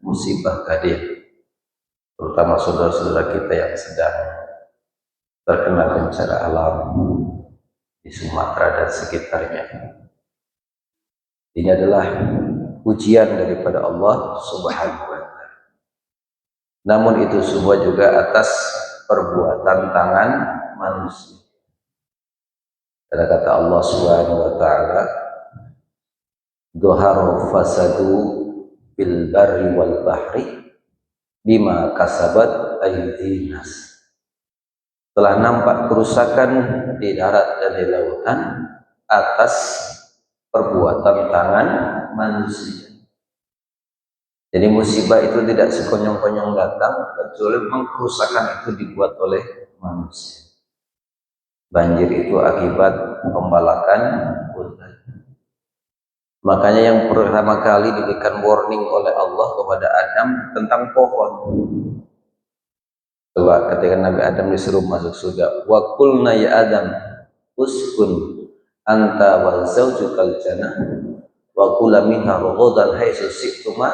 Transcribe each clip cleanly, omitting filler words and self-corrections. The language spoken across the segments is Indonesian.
musibah dia, terutama saudara-saudara kita yang sedang terkena bencana alam di Sumatera dan sekitarnya. Ini adalah ujian daripada Allah Subhanahu wa Ta'ala. Namun itu semua juga atas perbuatan tangan manusia. Karena kata Allah Subhanahu wa Ta'ala, "Dhaharu fasadu bil barri wal bahri bima kasabat aydin nas." Telah nampak kerusakan di darat dan di lautan atas perbuatan tangan manusia. Jadi musibah itu tidak sekonyong-konyong datang, kecuali memang kerusakan itu dibuat oleh manusia. Banjir itu akibat pembalakan hutan. Makanya yang pertama kali diberikan warning oleh Allah kepada Adam tentang pohon. Coba ketika Nabi Adam disuruh masuk surga, wa qulna ya Adam uskun anta wa zawjukal jannah wa kula minha raghadan haitsu syi'tuma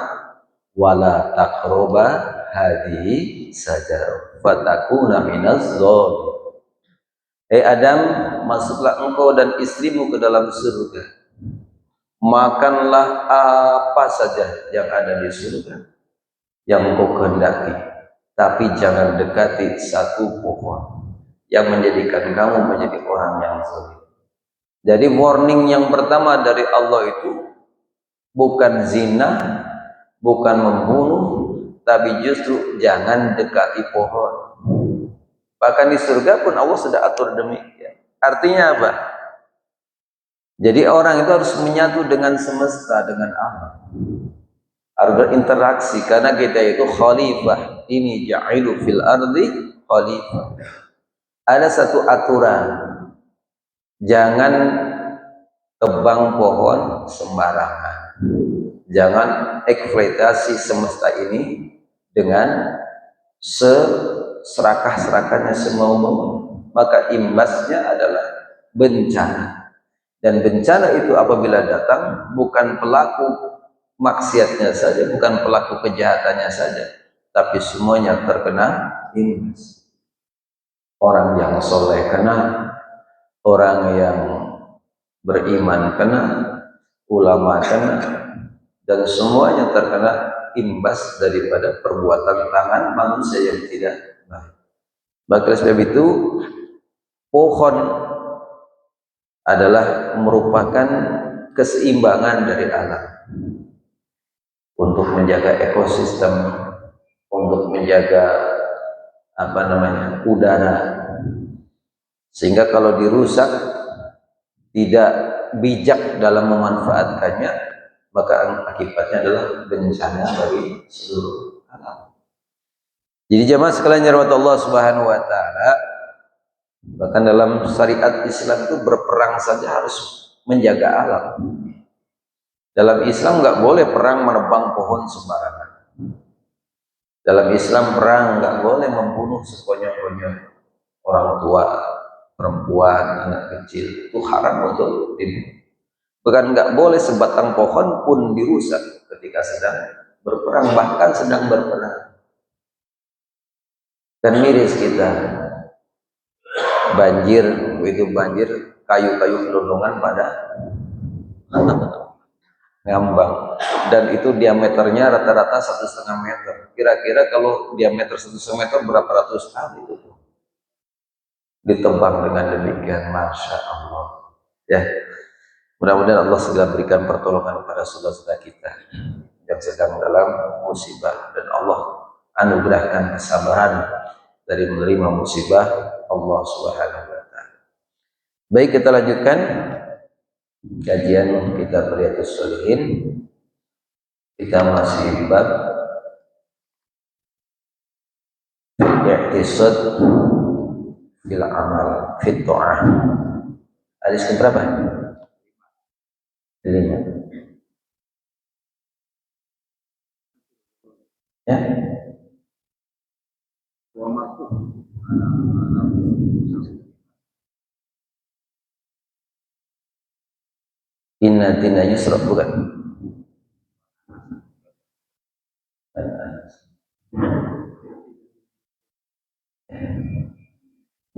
wa la taqraba hadhihi sajarah fatakuna minaz zalimin. Adam, masuklah engkau dan istrimu ke dalam surga. Makanlah apa saja yang ada di surga yang engkau kehendaki, tapi jangan dekati satu pohon yang menjadikan kamu menjadi orang yang zalim. Jadi warning yang pertama dari Allah itu bukan zina, bukan membunuh, tapi justru jangan dekati pohon. Bahkan di surga pun Allah sudah atur demikian. Artinya apa? Jadi orang itu harus menyatu dengan semesta, dengan alam. Harus berinteraksi, karena kita itu khalifah. Ini ja'ilu fil ardi khalifah. Ada satu aturan, jangan tebang pohon sembarangan, jangan eksploitasi semesta ini dengan serakah-serakahnya semau-mau, maka imbasnya adalah bencana. Dan bencana itu apabila datang, bukan pelaku maksiatnya saja, bukan pelaku kejahatannya saja, tapi semuanya terkena imbas. Orang yang soleh kena, orang yang beriman kena, ulama kena, dan semuanya terkena imbas daripada perbuatan tangan manusia yang tidak baik. Maka sebab itu pohon adalah merupakan keseimbangan dari alam untuk menjaga ekosistem, untuk menjaga udara, sehingga kalau dirusak tidak bijak dalam memanfaatkannya, maka akibatnya adalah bencana bagi seluruh alam. Jadi jemaah sekalian yang dirahmati Allah Subhanahu wa Ta'ala, bahkan dalam syariat Islam itu berperang saja harus menjaga alam. Dalam Islam nggak boleh perang menebang pohon sembarangan. Dalam Islam perang nggak boleh membunuh sekonyong-konyong. Orang tua, perempuan, anak kecil itu haram untuk dibunuh. Bahkan nggak boleh sebatang pohon pun dirusak ketika sedang berperang, bahkan sedang berperang. Dan miris kita, banjir, begitu banjir, kayu-kayu gelondongan pada ngambang, dan itu diameternya rata-rata 1,5 meter. Kira-kira kalau diameter 1,5 meter berapa ratus kali itu ditebang dengan demikian. Masya Allah ya. Mudah-mudahan Allah segera berikan pertolongan kepada saudara-saudara kita yang sedang dalam musibah, dan Allah anugerahkan kesabaran dari menerima musibah Allah Subhanahu wa Ta'ala. Baik, kita lanjutkan kajian kita Riyadhus Shalihin. Kita masih bab i'tisad fil amal fit ta'ah. Hadis ke berapa? 5. Ya. Inna dina yusra, bukan?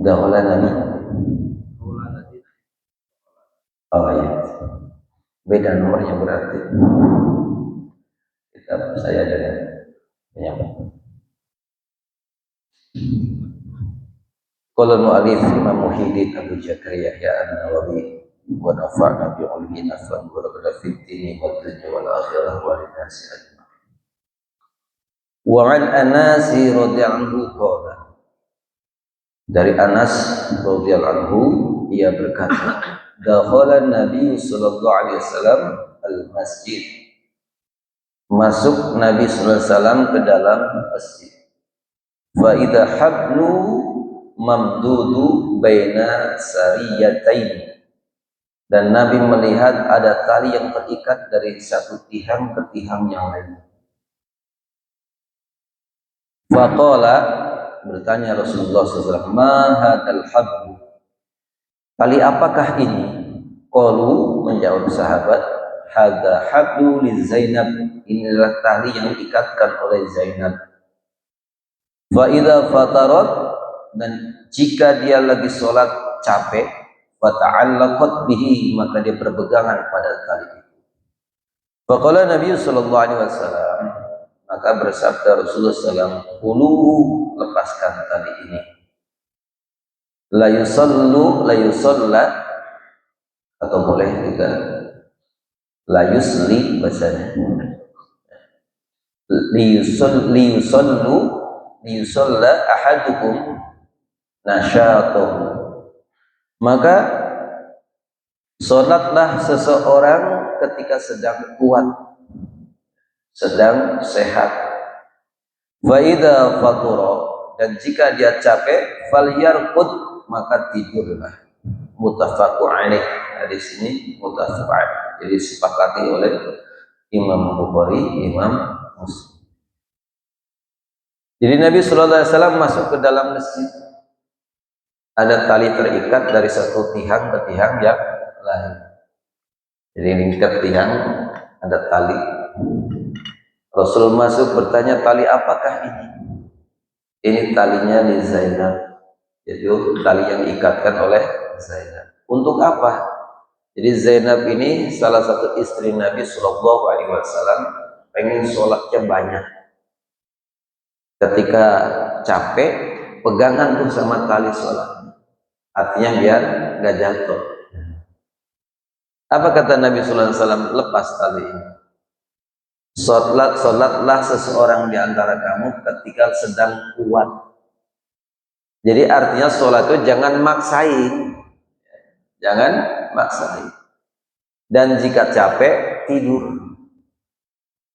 Dakhala Nabi. Oh iya. Beda nomornya berarti. Kitab saya dengan penyambung. Qala mu'alif Imam Muhyiddin Abu Zakaria Yahya An-Nawawi wa nafa'na bi ulumi naf'an wa barakatuh fid dini wad dunya wal akhirah wa lin nasi ajma'in. Wa an Anas radhiyallahu anhu qala, dari Anas radhiyallahu anhu ia berkata, dakhala Nabi sallallahu alaihi wasallam al-masjid, masuk Nabi sallallahu alaihi wasallam ke dalam masjid. Fa idza hablu mamdudu baina sariyatain, dan Nabi melihat ada tali yang terikat dari satu tiang ke tiang yang lain. Faqala, bertanya Rasulullah SAW, ma hadzal hablu, tali apakah ini? Qalu, menjawab sahabat, hadza hablu li Zainab, inilah tali yang diikatkan oleh Zainab. Fa idza fatarat, dan jika dia lagi sholat capek, wa ta'allaqat bihi, maka dia berpegangan pada tali itu. Faqala Nabi sallallahu alaihi wasallam, maka bersabda Rasulullah SAW, quluhu, lepaskan tali ini. La yusalla, atau boleh juga la yusli bahasanya. Liyusalla ahadukum nasyatuhu, maka sholatlah seseorang ketika sedang kuat, sedang sehat. Wa idza fatura, dan jika dia capek, falyarqud, maka tidurlah. Muttafaqun alaih, di sini muttafaq, jadi disepakati oleh Imam Bukhari, Imam Muslim. Jadi Nabi sallallahu alaihi wasallam masuk ke dalam masjid, ada tali terikat dari satu tiang ke tiang yang lain. Jadi lingkar tiang ada tali. Rasul masuk bertanya, tali apakah ini? Ini talinya di Zainab, yaitu tali yang diikatkan oleh Zainab. Untuk apa? Jadi Zainab ini salah satu istri Nabi Sallallahu Alaihi Wasallam, pengen sholatnya banyak. Ketika capek, pegangan tuh sama tali sholat, artinya biar nggak jatuh. Apa kata Nabi Sallallahu Alaihi Wasallam? Lepas tali ini. Sholatlah seseorang di antara kamu ketika sedang kuat. Jadi artinya sholat itu jangan maksain, jangan maksain. Dan jika capek, tidur.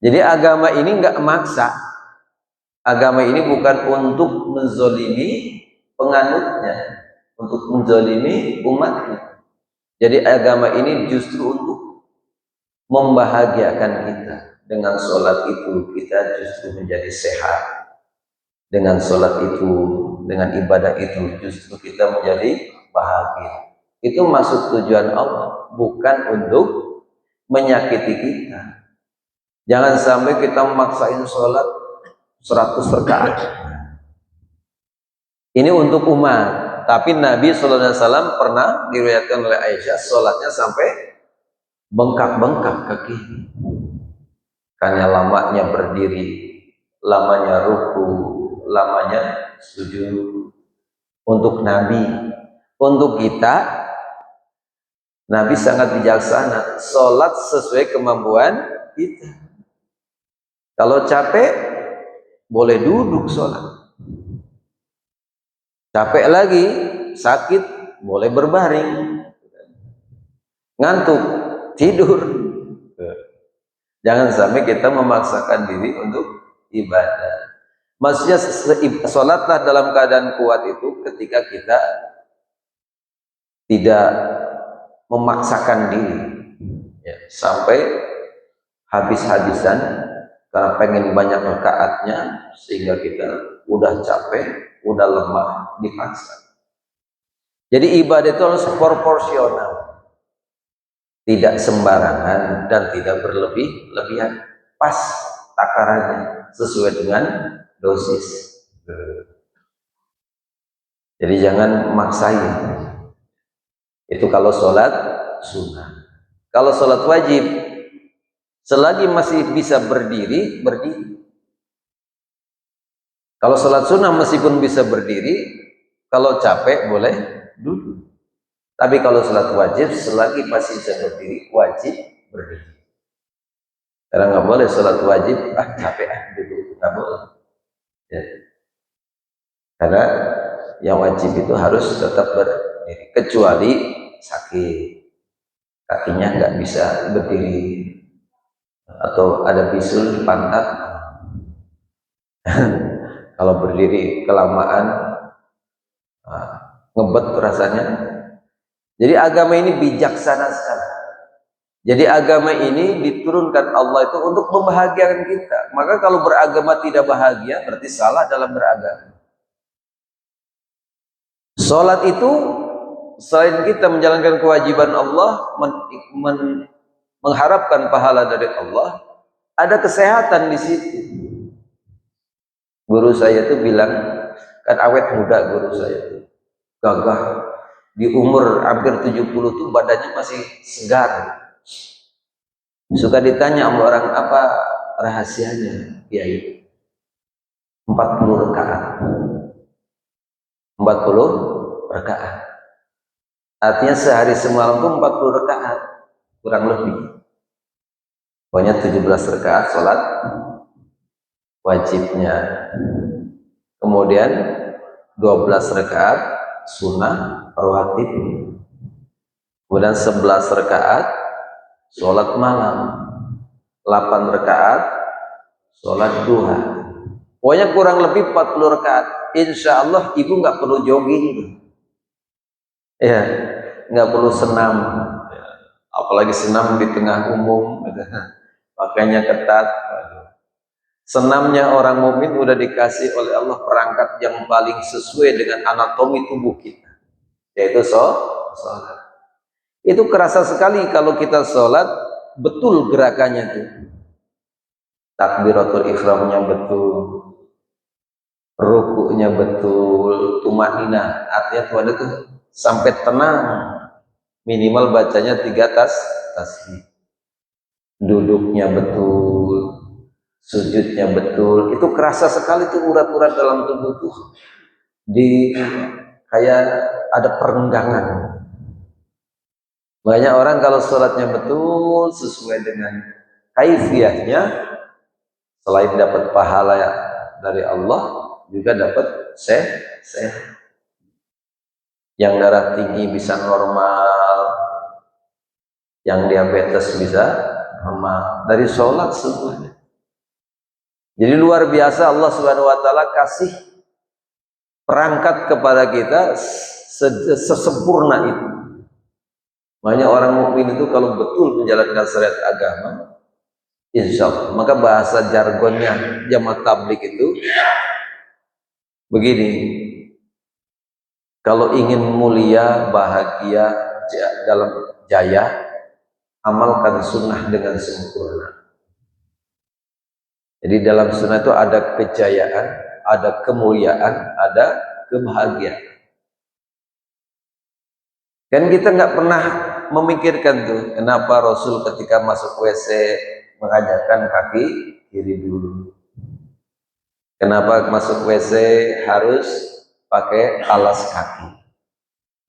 Jadi agama ini nggak maksa. Agama ini bukan untuk menzolimi penganutnya, untuk menzolimi umatnya. Jadi agama ini justru untuk membahagiakan kita. Dengan sholat itu kita justru menjadi sehat. Dengan sholat itu, dengan ibadah itu justru kita menjadi bahagia. Itu maksud tujuan Allah, bukan untuk menyakiti kita. Jangan sampai kita memaksain sholat 100 rakaat. Ini untuk umat. Tapi Nabi SAW pernah diriwayatkan oleh Aisyah, sholatnya sampai bengkak-bengkak kaki. Karena lamanya berdiri, lamanya ruku, lamanya sujud. Untuk Nabi, untuk kita, Nabi sangat bijaksana. Sholat sesuai kemampuan kita. Kalau capek, boleh duduk sholat. Capek lagi, sakit, boleh berbaring. Ngantuk, tidur. Jangan sampai kita memaksakan diri untuk ibadah. Maksudnya sholatlah dalam keadaan kuat itu ketika kita tidak memaksakan diri, ya, sampai habis-habisan karena pengen banyak rakaatnya, sehingga kita udah capek, udah lemah, dipaksa. Jadi ibadah itu harus proporsional, tidak sembarangan dan tidak berlebih-lebihan, pas takarannya sesuai dengan dosis. Jadi jangan maksain. Itu kalau sholat sunnah. Kalau sholat wajib, selagi masih bisa berdiri, berdiri. Kalau sholat sunnah meskipun bisa berdiri, kalau capek boleh duduk. Tapi kalau sholat wajib, selagi masih bisa berdiri, wajib berdiri. Karena nggak boleh sholat wajib, capek duduk, nggak boleh. Ya. Karena yang wajib itu harus tetap berdiri, kecuali sakit, kakinya nggak bisa berdiri, atau ada bisul di pantat. Kalau berdiri kelamaan, ngebet rasanya. Jadi agama ini bijaksana sekali. Jadi agama ini diturunkan Allah itu untuk membahagiakan kita. Maka kalau beragama tidak bahagia, berarti salah dalam beragama. Sholat itu selain kita menjalankan kewajiban Allah, mengharapkan pahala dari Allah, ada kesehatan di situ. Guru saya itu bilang, kan awet muda guru saya itu, gagah. Di umur hampir 70 tuh badannya masih segar. Suka ditanya sama orang, apa rahasianya? Kiai, 40 rakaat. 40 rakaat. Artinya sehari semalam tuh 40 rakaat, kurang lebih. Pokoknya 17 rakaat sholat wajibnya. Kemudian 12 rakaat sunnah rawatib. Kemudian 11 rakaat sholat malam, 8 rakaat sholat duha. Pokoknya kurang lebih 40 rakaat. Insya Allah ibu nggak perlu jogging, ya, nggak perlu senam, apalagi senam di tengah umum, pakainya ketat. Senamnya orang mukmin udah dikasih oleh Allah perangkat yang paling sesuai dengan anatomi tubuh kita, yaitu sholat. Itu kerasa sekali kalau kita sholat, betul gerakannya tuh. Takbiratul ihramnya betul, rukunya betul, tumanina, artinya tuh ada tuh sampai tenang, minimal bacanya 3 tasbih. Duduknya betul, sujudnya betul, itu kerasa sekali tuh urat-urat dalam tubuh tuh di kayak ada perenggangan. Banyak orang kalau sholatnya betul sesuai dengan kaifiahnya, selain dapat pahala dari Allah, juga dapat sehat. Yang darah tinggi bisa normal, yang diabetes bisa normal dari sholat semuanya. Jadi luar biasa Allah Subhanahu wa taala kasih perangkat kepada kita sesempurna itu. Makanya orang mukmin itu kalau betul menjalankan syariat agama, insya Allah, maka bahasa jargonnya jamaah tabligh itu begini: kalau ingin mulia, bahagia dalam jaya, amalkan sunnah dengan sempurna. Jadi dalam sunnah itu ada kejayaan, ada kemuliaan, ada kebahagiaan. Kan kita nggak pernah memikirkan tuh, kenapa Rasul ketika masuk WC mengajarkan kaki kiri dulu. Kenapa masuk WC harus pakai alas kaki.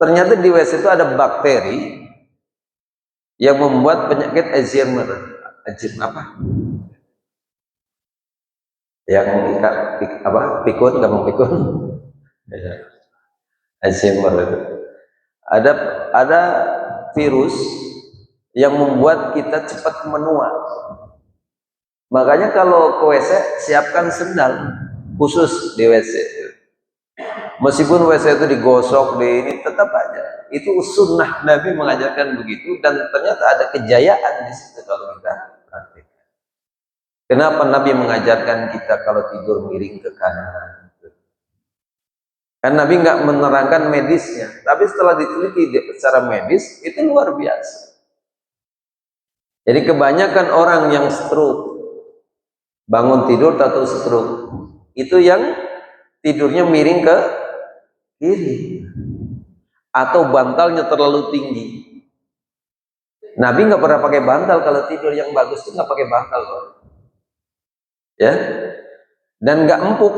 Ternyata di WC itu ada bakteri yang membuat penyakit Alzheimer. Apa? Yang pikun, nggak mau pikun. Alzheimer itu. Ada virus yang membuat kita cepat menua. Makanya kalau ke WC siapkan sendal khusus di WC. Meskipun WC itu digosok ini tetap aja. Itu sunnah Nabi mengajarkan begitu, dan ternyata ada kejayaan di situ kalau kita praktikkan. Kenapa Nabi mengajarkan kita kalau tidur miring ke kanan? Kan Nabi nggak menerangkan medisnya, tapi setelah diteliti secara medis itu luar biasa. Jadi kebanyakan orang yang stroke, bangun tidur atau stroke, itu yang tidurnya miring ke kiri, atau bantalnya terlalu tinggi. Nabi nggak pernah pakai bantal. Kalau tidur yang bagus itu nggak pakai bantal, ya, dan nggak empuk.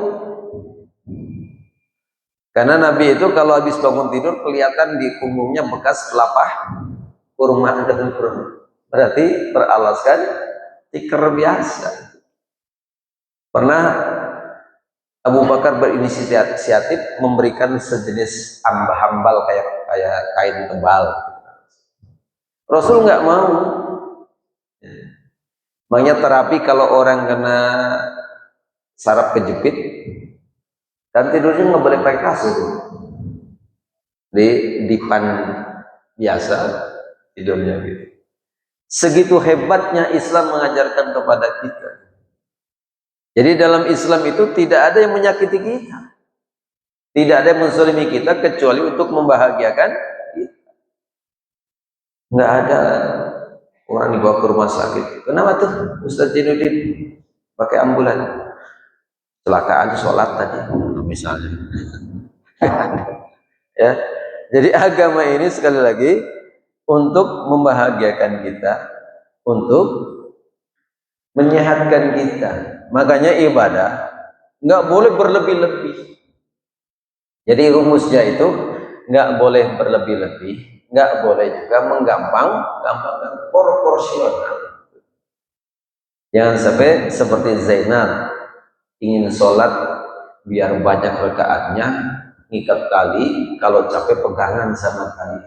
Karena Nabi itu kalau habis bangun tidur kelihatan di punggungnya bekas pelapah kurma. Berarti beralaskan tikar biasa. Pernah Abu Bakar berinisiatif memberikan sejenis hambal kayak kain tebal. Rasul nggak mau. Makanya terapi kalau orang kena saraf kejepit, dan tidurnya nggak boleh pakai kasur, di dipan biasa tidurnya gitu. Segitu hebatnya Islam mengajarkan kepada kita. Jadi dalam Islam itu tidak ada yang menyakiti kita, tidak ada yang menzalimi kita kecuali untuk membahagiakan kita. Nggak ada orang dibawa ke rumah sakit. Kenapa tuh Ustaz Jinuddin pakai ambulan? Kecelakaan sholat tadi misalnya. Ya, jadi agama ini sekali lagi untuk membahagiakan kita, untuk menyehatkan kita. Makanya ibadah nggak boleh berlebih-lebih. Jadi rumusnya itu nggak boleh berlebih-lebih, nggak boleh juga menggampang-gampangkan, proporsional. Jangan sampai seperti Zainab ingin sholat biar banyak rakaatnya, ngikat tali, kalau capek pegangan sama tali.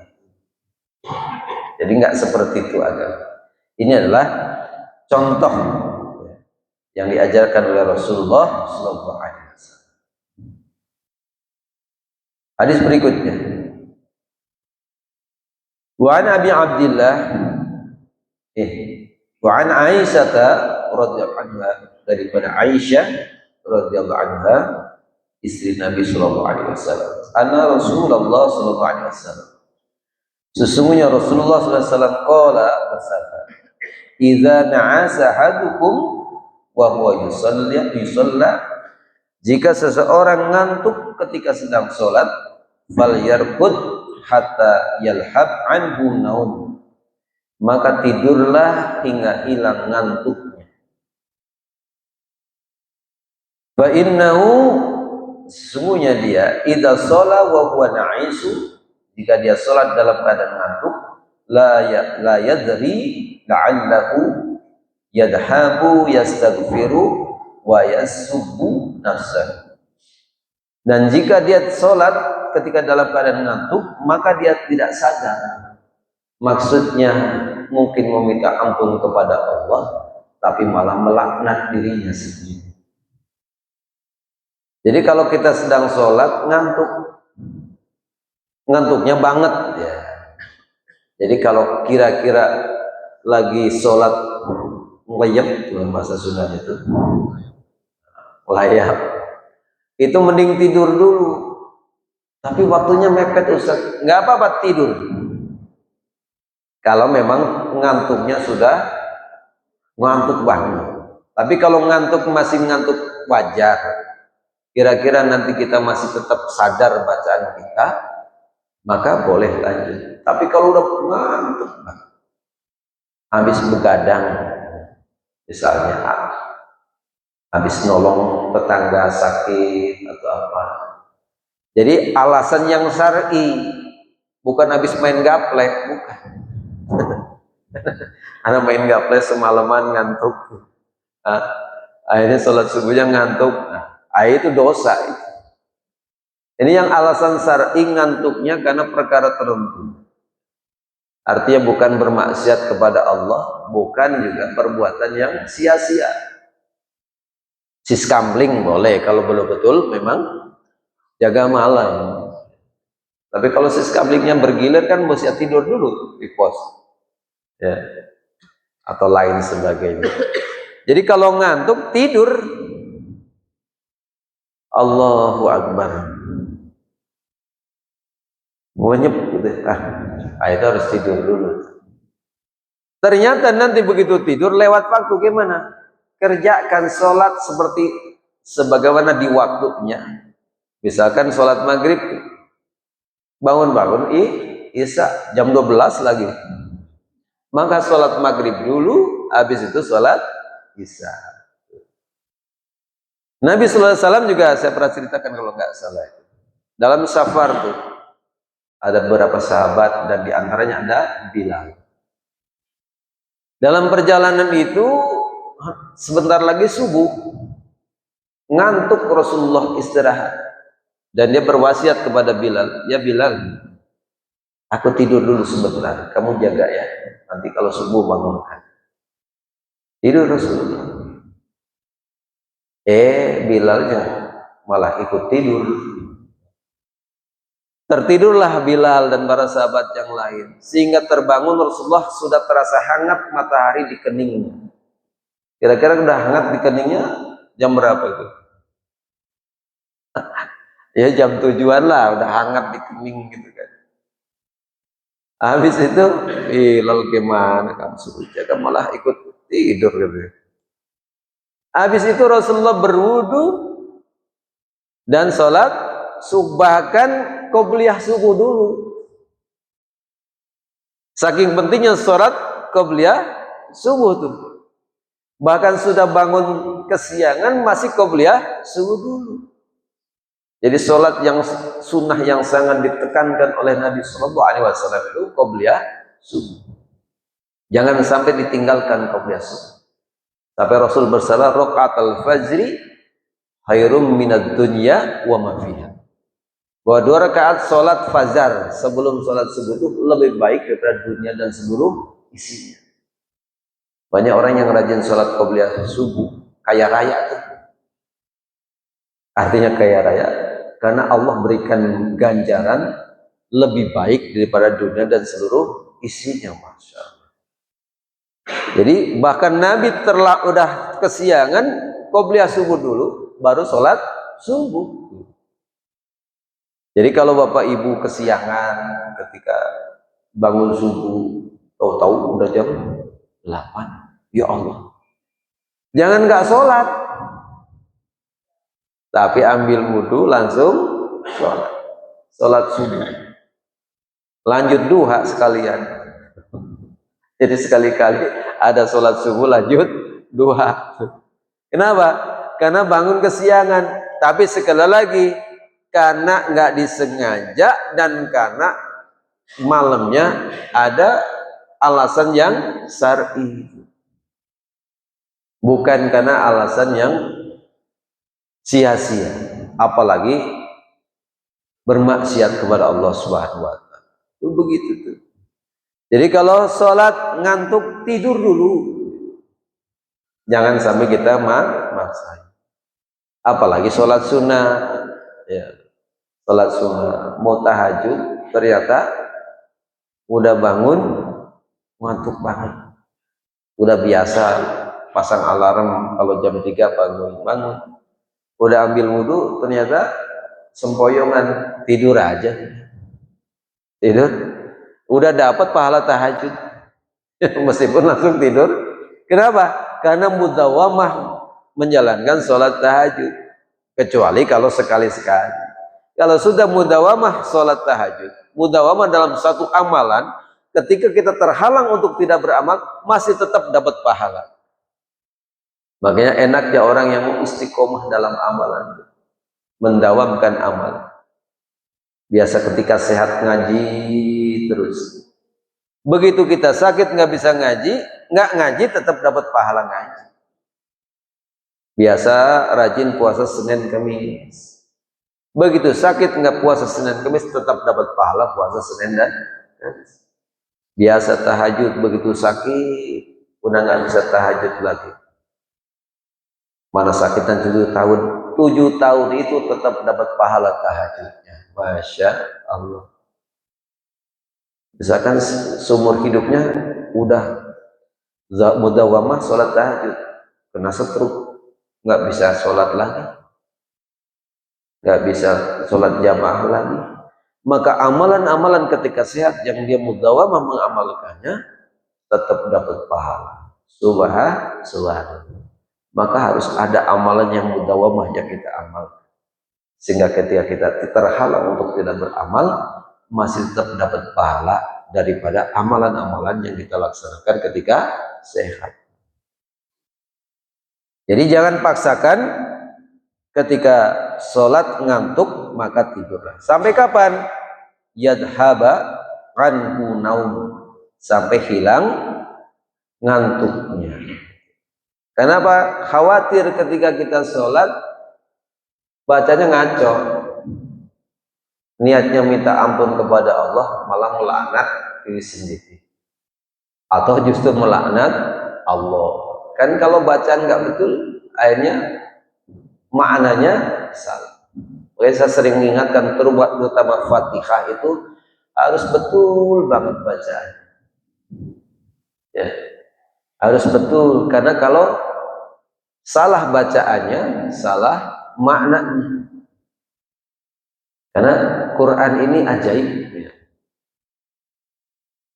Jadi nggak seperti itu agama. Ini adalah contoh yang diajarkan oleh Rasulullah SAW. Hadis berikutnya. Wa an Abi Abdillah wa an Aisyah radhiyallahu anha, daripada Aisyah radhiyallahu anha, istri Nabi sallallahu alaihi wasallam. Anna Rasulullah sallallahu alaihi wasallam, sesungguhnya Rasulullah sallallahu alaihi wasallam qala, bersabda, "Idza na'asa ahadukum wa huwa yusalla, jika seseorang ngantuk ketika sedang sholat, falyarqud hatta yalhab anhu naum, maka tidurlah hingga hilang ngantuknya. Fa innahu, sesungguhnya dia, idza shola wa huwa na'isu, jika dia sholat dalam keadaan ngantuk, la yadri la'allahu yadhabu yastaghfiru wa yasubbu nafsahu. Dan jika dia sholat ketika dalam keadaan ngantuk, maka dia tidak sadar, maksudnya mungkin meminta ampun kepada Allah, tapi malah melaknat dirinya sendiri. Jadi kalau kita sedang sholat ngantuknya banget ya. Jadi kalau kira-kira lagi sholat layap, bahasa Sundanya itu layap, itu mending tidur dulu. Tapi waktunya mepet Ustaz, nggak apa-apa tidur. Kalau memang ngantuknya sudah ngantuk banget. Tapi kalau ngantuk masih ngantuk wajar, kira-kira nanti kita masih tetap sadar bacaan kita, maka boleh lanjut. Tapi kalau udah ngantuk, habis begadang, misalnya habis nolong tetangga sakit atau apa, jadi alasan yang syar'i, bukan habis main gaplek, bukan. Anak main gaplek semalaman ngantuk, akhirnya sholat subuhnya ngantuk, itu dosa. Ini yang alasan syar'i ngantuknya karena perkara tertentu. Artinya bukan bermaksiat kepada Allah, bukan juga perbuatan yang sia-sia. Siskambling boleh kalau belum betul memang jaga malam. Tapi kalau siskamblingnya bergilir kan mesti tidur dulu di pos, ya, atau lain sebagainya. Jadi kalau ngantuk tidur, Allahu Akbar, monyep gitu, itu harus tidur dulu. Ternyata nanti begitu tidur lewat waktu gimana? Kerjakan sholat seperti sebagaimana di waktunya. Misalkan sholat maghrib bangun-bangun Isya jam 12 lagi. Maka sholat maghrib dulu, habis itu sholat Isya. Nabi sallallahu alaihi wasallam juga saya pernah ceritakan kalau nggak salah, dalam safar tuh ada beberapa sahabat dan diantaranya ada Bilal. Dalam perjalanan itu sebentar lagi subuh, ngantuk Rasulullah istirahat dan dia berwasiat kepada Bilal, ya Bilal, aku tidur dulu sebentar, kamu jaga ya, nanti kalau subuh bangunkan. Tidur Rasulullah. Bilalnya malah ikut tidur. Tertidurlah Bilal dan para sahabat yang lain, sehingga terbangun Rasulullah sudah terasa hangat matahari di keningnya. Kira-kira udah hangat di keningnya jam berapa itu? Ya jam 7-an lah, udah hangat di kening gitu kan. Habis itu, Bilal gimana kamu suruh jaga malah ikut tidur gitu. Habis itu Rasulullah berwudu dan sholat subuh, bahkan qobliyah subuh dulu. Saking pentingnya sholat qobliyah subuh tuh. Bahkan sudah bangun kesiangan masih qobliyah subuh dulu. Jadi sholat yang sunnah yang sangat ditekankan oleh Nabi Sallallahu Alaihi Wasallam itu qobliyah subuh. Jangan sampai ditinggalkan qobliyah subuh. Sampai Rasul bersabda, raqatul fajri khairum minad dunya wa ma fiha. Bahwa 2 rakaat sholat fajar sebelum sholat subuh itu lebih baik daripada dunia dan seluruh isinya. Banyak orang yang rajin sholat qobliyah subuh kaya raya tuh. Artinya kaya raya karena Allah berikan ganjaran lebih baik daripada dunia dan seluruh isinya, masya Allah. Jadi bahkan Nabi udah kesiangan qobliyah subuh dulu baru sholat subuh. Jadi kalau bapak ibu kesiangan ketika bangun subuh, tahu-tahu udah jam 8, ya Allah, jangan nggak sholat, tapi ambil wudhu langsung sholat subuh, lanjut duha sekalian. Jadi sekali-kali ada sholat subuh lanjut duha. Kenapa? Karena bangun kesiangan. Tapi sekali lagi, karena nggak disengaja dan karena malamnya ada alasan yang syar'i, bukan karena alasan yang sia-sia, apalagi bermaksiat kepada Allah Subhanahu wa Ta'ala. Itu begitu tuh. Jadi kalau sholat ngantuk tidur dulu, jangan sampai kita maksain. Apalagi sholat sunnah, ya, sholat sunnah, mau tahajud, ternyata udah bangun ngantuk banget, udah biasa pasang alarm kalau jam 3 bangun, udah ambil wudhu, ternyata sempoyongan tidur aja, tidur. Udah dapat pahala tahajud meskipun langsung tidur. Kenapa? Karena mudawamah menjalankan sholat tahajud, kecuali kalau sekali-sekali. Kalau sudah mudawamah sholat tahajud, mudawamah dalam satu amalan, ketika kita terhalang untuk tidak beramal, masih tetap dapat pahala. Makanya enaknya orang yang istiqomah dalam amalan, mendawamkan amal. Biasa ketika sehat ngaji terus, begitu kita sakit nggak bisa ngaji, nggak ngaji tetap dapat pahala ngaji. Biasa rajin puasa Senin Kamis, begitu sakit nggak puasa Senin Kamis tetap dapat pahala puasa Senin dan Kamis. Biasa tahajud, begitu sakit udah nggak bisa tahajud lagi. Mana sakitan 7 tahun, 7 tahun itu tetap dapat pahala tahajudnya. Masya Allah. Misalkan seumur hidupnya udah mudawamah sholat tahajud, kena stroke, nggak bisa sholat lagi, nggak bisa sholat jamaah lagi, maka amalan-amalan ketika sehat yang dia mudawamah mengamalkannya tetap dapat pahala. Subhanallah. Maka harus ada amalan yang mudawamah yang kita amalkan, sehingga ketika kita terhalang untuk tidak beramal, masih tetap dapat pahala daripada amalan-amalan yang kita laksanakan ketika sehat. Jadi jangan paksakan ketika sholat ngantuk maka tidurlah. Sampai kapan? Yadhaba anhu naum, sampai hilang ngantuknya. Kenapa? Khawatir ketika kita sholat bacanya ngaco, niatnya minta ampun kepada Allah malah melaknat diri sendiri, atau justru melaknat Allah. Kan kalau bacaan nggak betul akhirnya maknanya salah. Makanya saya sering mengingatkan, terutama Fatihah itu harus betul banget bacaan ya, harus betul, karena kalau salah bacaannya salah maknanya. Karena Quran ini ajaib ya.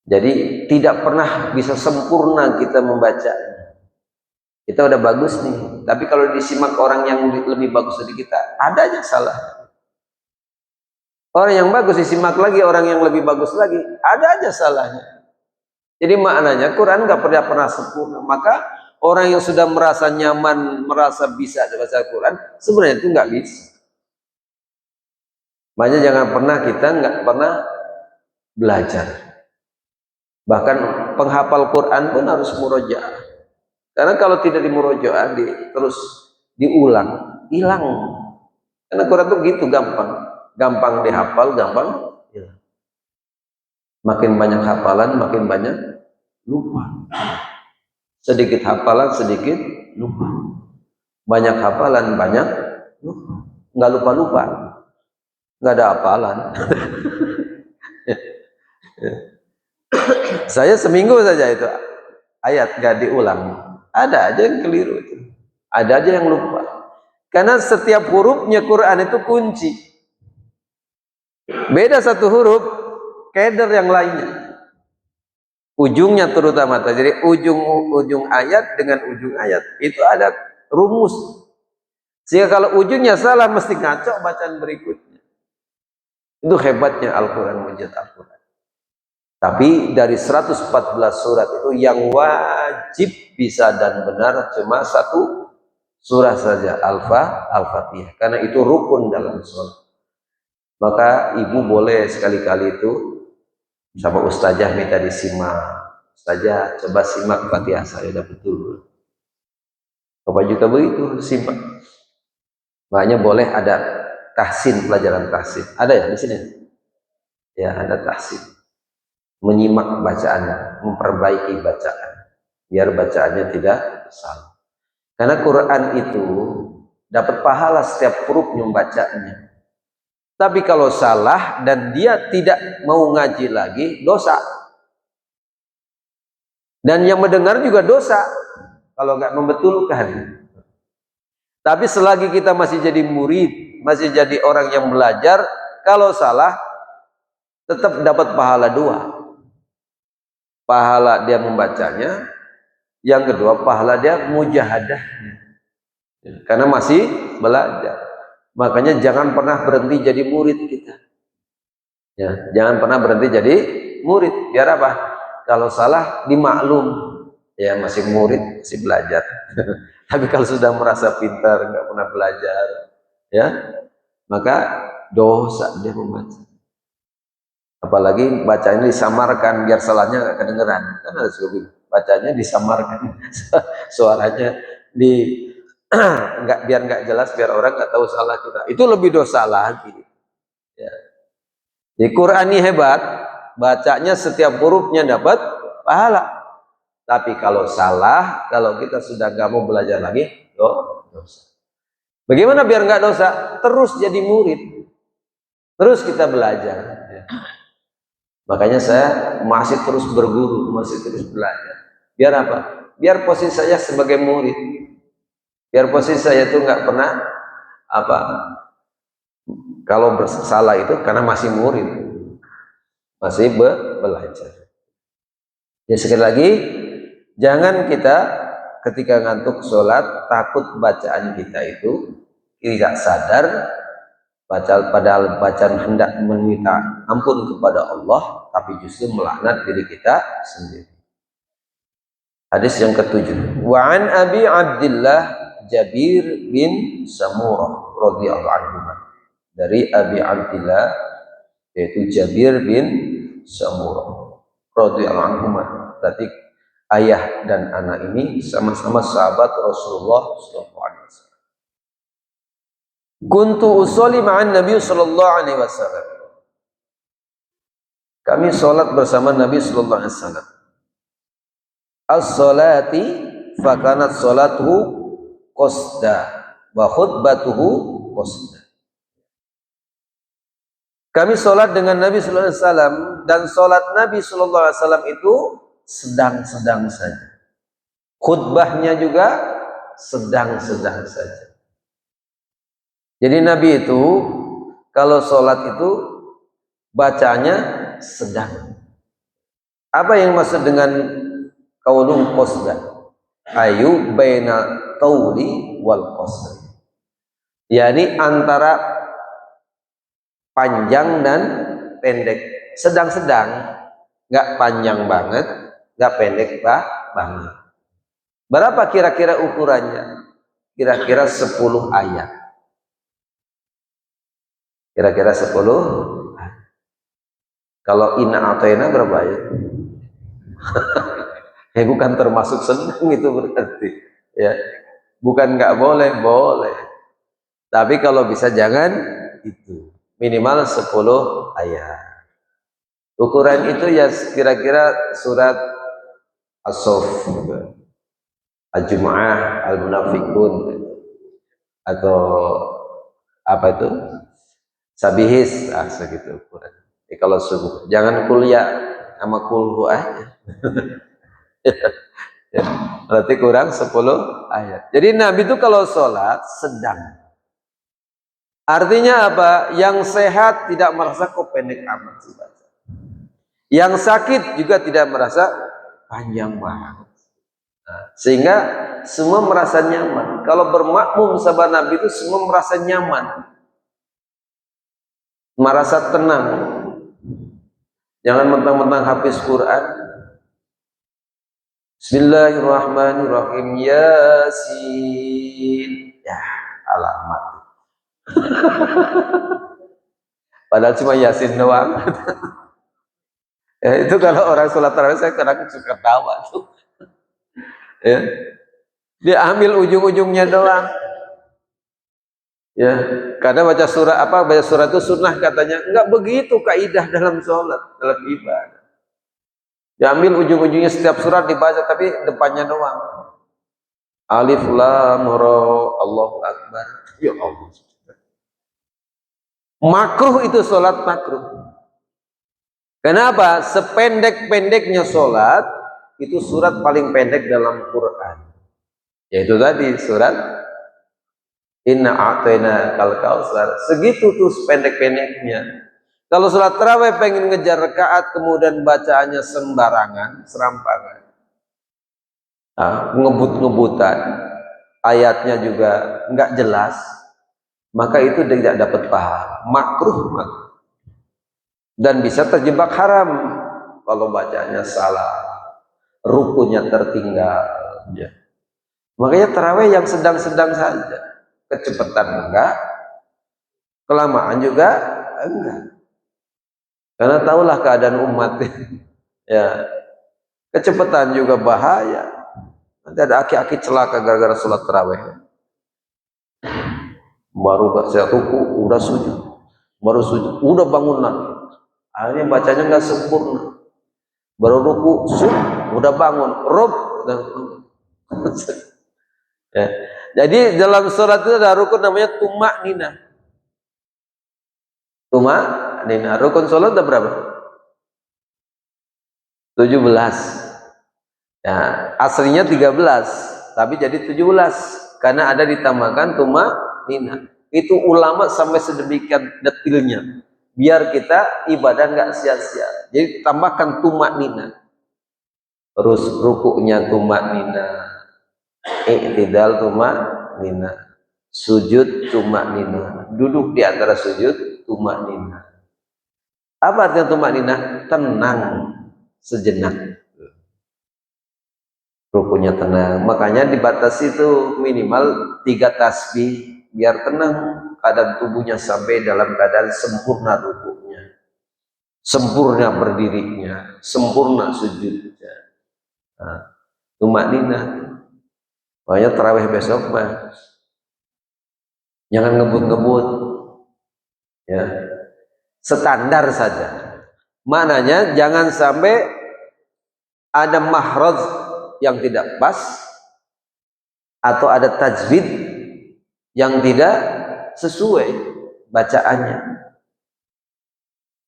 Jadi tidak pernah bisa sempurna kita membacanya. Kita udah bagus nih, tapi kalau disimak orang yang lebih bagus dari kita, ada aja salah. Orang yang bagus disimak lagi orang yang lebih bagus lagi, ada aja salahnya. Jadi maknanya Quran nggak pernah sempurna. Maka orang yang sudah merasa nyaman, merasa bisa baca Quran, sebenarnya itu nggak bisa. Makanya jangan pernah kita nggak pernah belajar. Bahkan penghafal Quran pun harus murojaah. Karena kalau tidak dimurojaah, terus diulang, hilang. Karena Quran itu gitu, gampang dihafal, gampang hilang. Makin banyak hafalan, makin banyak lupa. Sedikit hafalan, sedikit lupa. Banyak hafalan, banyak lupa. Nggak lupa-lupa, nggak ada hafalan. Saya seminggu saja itu ayat nggak diulang. Ada aja yang keliru itu. Ada aja yang lupa. Karena setiap hurufnya Quran itu kunci. Beda satu huruf, keder yang lainnya. Ujungnya terutama. Jadi ujung ayat dengan ujung ayat itu ada rumus. Sehingga kalau ujungnya salah mesti ngaco bacaan berikutnya. Itu hebatnya Al-Quran, mujizat Al-Quran. Tapi dari 114 surat itu yang wajib bisa dan benar cuma satu surah saja, Al-Fatihah. Karena itu rukun dalam sholat. Maka ibu boleh sekali-kali itu sama ustazah minta disimak. Ustazah coba simak Fatihah saya udah betul. Bapak juga begitu, simak. Makanya boleh ada tahsin, pelajaran tahsin. Ada ya di sini? Ya, ada tahsin. Menyimak bacaan, memperbaiki bacaan biar bacaannya tidak salah. Karena Quran itu dapat pahala setiap huruf membacanya. Tapi kalau salah dan dia tidak mau ngaji lagi, dosa. Dan yang mendengar juga dosa kalau nggak membetulkan. Tapi selagi kita masih jadi murid, masih jadi orang yang belajar, kalau salah tetap dapat pahala dua. Pahala dia membacanya, yang kedua pahala dia mujahadahnya, karena masih belajar. Makanya jangan pernah berhenti jadi murid kita ya, jangan pernah berhenti jadi murid. Biar apa? Kalau salah dimaklum ya, masih murid, masih belajar. Tapi kalau sudah merasa pintar, nggak pernah belajar ya, maka dosa dia membaca. Apalagi bacanya disamarkan biar salahnya nggak kedengeran. Kan ada suka bacanya disamarkan, suaranya biar nggak jelas, biar orang nggak tahu salah kita. Itu lebih dosa lagi. Ya. Di Quran ini hebat, bacanya setiap hurufnya dapat pahala. Tapi kalau salah, kalau kita sudah nggak mau belajar lagi, dosa. Bagaimana biar nggak dosa? Terus jadi murid, terus kita belajar. Ya. Makanya saya masih terus berguru, masih terus belajar. Biar apa? Biar posisi saya sebagai murid. Biar posisi saya itu nggak pernah apa, kalau bersalah itu karena masih murid, masih belajar. Ya sekali lagi, jangan kita ketika ngantuk sholat takut bacaan kita itu tidak sadar, padahal bacaan hendak meminta ampun kepada Allah, tapi justru melaknat diri kita sendiri. Hadis yang ketujuh. Wa an Abi Abdillah Jabir bin Samurah radhiyallahu anhu. Dari Abi Abdillah yaitu Jabir bin Samurah radhiyallahu anhu. Berarti ayah dan anak ini sama-sama sahabat Rasulullah sallallahu alaihi wasallam. Kuntu usolli ma'an Nabi sallallahu alaihi wasallam. Kami sholat bersama Nabi sallallahu alaihi wasallam. As-salati fakanat salatuhu qasda wa khutbatuhu qasda. Kami sholat dengan Nabi sallallahu alaihi wasallam dan sholat Nabi sallallahu alaihi wasallam itu sedang-sedang saja. Khutbahnya juga sedang-sedang saja. Jadi Nabi itu kalau sholat itu bacanya sedang. Apa yang maksud dengan qaulun qasda? Ayu baina tauli wal qasri. Yani antara panjang dan pendek, sedang-sedang, nggak panjang banget, nggak pendek banget. Berapa kira-kira ukurannya? Kira-kira 10 ayat. Kira-kira 10 ayat. Kalau inna atoina berapa ayat? Bukan termasuk sedang itu berarti. Ya, bukan nggak boleh, boleh. Tapi kalau bisa jangan itu. Minimal 10 ayat. Ukuran itu ya kira-kira surat As-Saff, Al-Jumu'ah, Al-Munafiqun, atau apa itu? Sabihis, segitu ukuran. Kalau subuh, jangan kuliah sama kulhu aja. Ya, berarti kurang 10 ayat. Jadi Nabi itu kalau sholat sedang. Artinya apa? Yang sehat tidak merasa kok pendek amat sih baca. Yang sakit juga tidak merasa panjang banget. Nah, sehingga semua merasa nyaman. Kalau bermakmum sama Nabi itu semua merasa nyaman, merasa tenang. Jangan mentang-mentang hafiz Quran. Bismillahirrahmanirrahim. Yasin. Ya, alamat. Padahal cuma Yasin doang. Ya, itu kalau orang sholat tarawih saya kadang suka tawa tuh. Ya. Dia ambil ujung-ujungnya doang. Ya, karena baca surat itu sunnah katanya. Enggak begitu kaidah dalam sholat, dalam ibadah. Diambil ujung-ujungnya setiap surat dibaca, tapi depannya doang. Alif lam ra, Allahu akbar. Ya Allah. Makruh itu sholat makruh. Kenapa? Sependek-pendeknya sholat itu surat paling pendek dalam Quran. Yaitu tadi surat Inna a'tayna kal kautsar. Segitu tuh pendek-pendeknya. Kalau sholat tarawih pengen ngejar rakaat kemudian bacaannya sembarangan, serampangan, ngebut-ngebutan, ayatnya juga nggak jelas, maka itu tidak dapat pahala, makruh. Dan bisa terjebak haram kalau bacanya salah, rukunya tertinggal. Ya. Makanya tarawih yang sedang-sedang saja, kecepatan enggak, kelamaan juga enggak. Karena tahulah keadaan umat, ya, kecepatan juga bahaya. Nanti ada aki-aki celaka gara-gara sholat tarawih. Baru baca ruku, udah sujud, baru sujud, udah bangun lagi. Akhirnya bacanya nggak sempurna. Baru ruku, udah bangun, rob, ya. Jadi dalam sholat itu ada rukun namanya tumak nina. Tumak nina. Rukun sholat ada berapa? 17. Ya, aslinya 13, tapi jadi 17 karena ada ditambahkan tumak nina. Itu ulama sampai sedemikian detilnya biar kita ibadah nggak sia-sia. Jadi tambahkan tumak nina. Terus rukuknya tumak nina, i'tidal tumak nina, sujud tumak nina, duduk di antara sujud tumak nina. Apa artinya tumakninah? Tenang sejenak. Rukunya tenang. Makanya dibatasi itu minimal 3 tasbih biar tenang keadaan tubuhnya sampai dalam keadaan sempurna rukunya, sempurna berdirinya, sempurna sujudnya. Nah, tumakninah. Makanya tarawih besok mah jangan ngebut-ngebut, ya, standar saja. Maknanya jangan sampai ada mahraj yang tidak pas atau ada tajwid yang tidak sesuai bacaannya.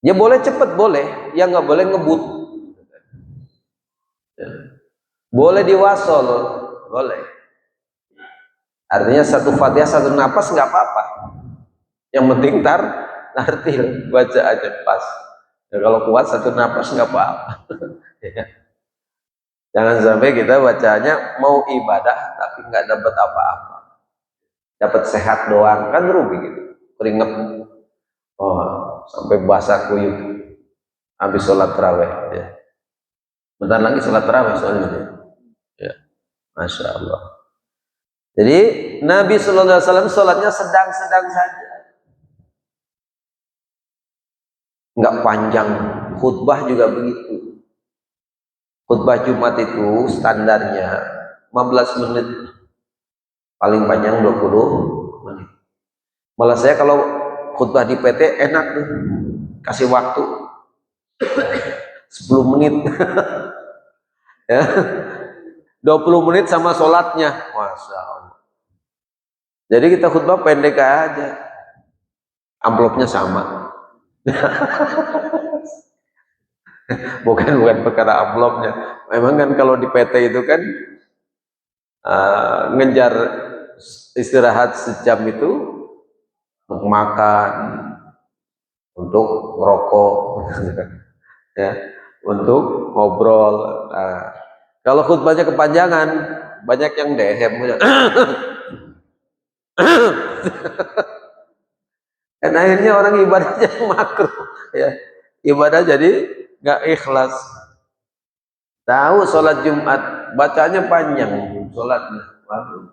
Ya boleh cepat boleh, ya nggak boleh ngebut. Ya. Boleh diwasol, boleh. Artinya satu fatihah satu napas nggak apa-apa. Yang penting tartil bacaannya pas. Ya, kalau kuat satu napas nggak apa-apa. Ya. Jangan sampai kita bacanya mau ibadah tapi nggak dapat apa-apa. Dapat sehat doang kan rugi gitu. Keringet. Oh, sampai basah kuyup habis sholat tarawih. Ya. Bentar lagi sholat tarawih soalnya. Ya, masya Allah. Jadi Nabi Shallallahu Alaihi Wasallam sholatnya sedang-sedang saja, nggak panjang. Khutbah juga begitu. Khutbah Jumat itu standarnya 15 menit, paling panjang 20 menit. Malah saya kalau khutbah di PT enak tuh, kasih waktu 10 menit. Ya, 20 menit sama sholatnya, masya Allah. Jadi kita khutbah pendek aja, amplopnya sama. bukan perkara amplopnya. Memang kan kalau di PT itu kan ngejar istirahat sejam itu untuk makan, untuk merokok, ya, untuk ngobrol. Nah, kalau khutbahnya kepanjangan, banyak yang dehem. Dan akhirnya orang ibadahnya makruh, ya, ibadah jadi nggak ikhlas. Tahu sholat Jumat bacanya panjang, sholatnya. Waduh.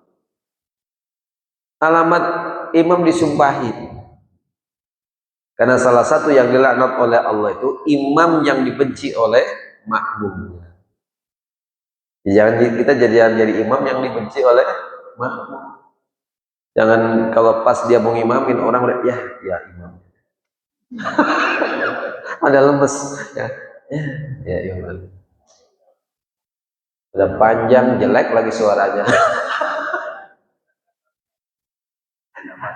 Alamat imam disumpahi. Karena salah satu yang dilaknat oleh Allah itu imam yang dibenci oleh makmumnya. Jangan kita jadi imam yang dibenci oleh makmum. Jangan kalau pas dia mau ngimamin orang udah ya imam. Ada lemes ya imam. Udah panjang jelek lagi suaranya.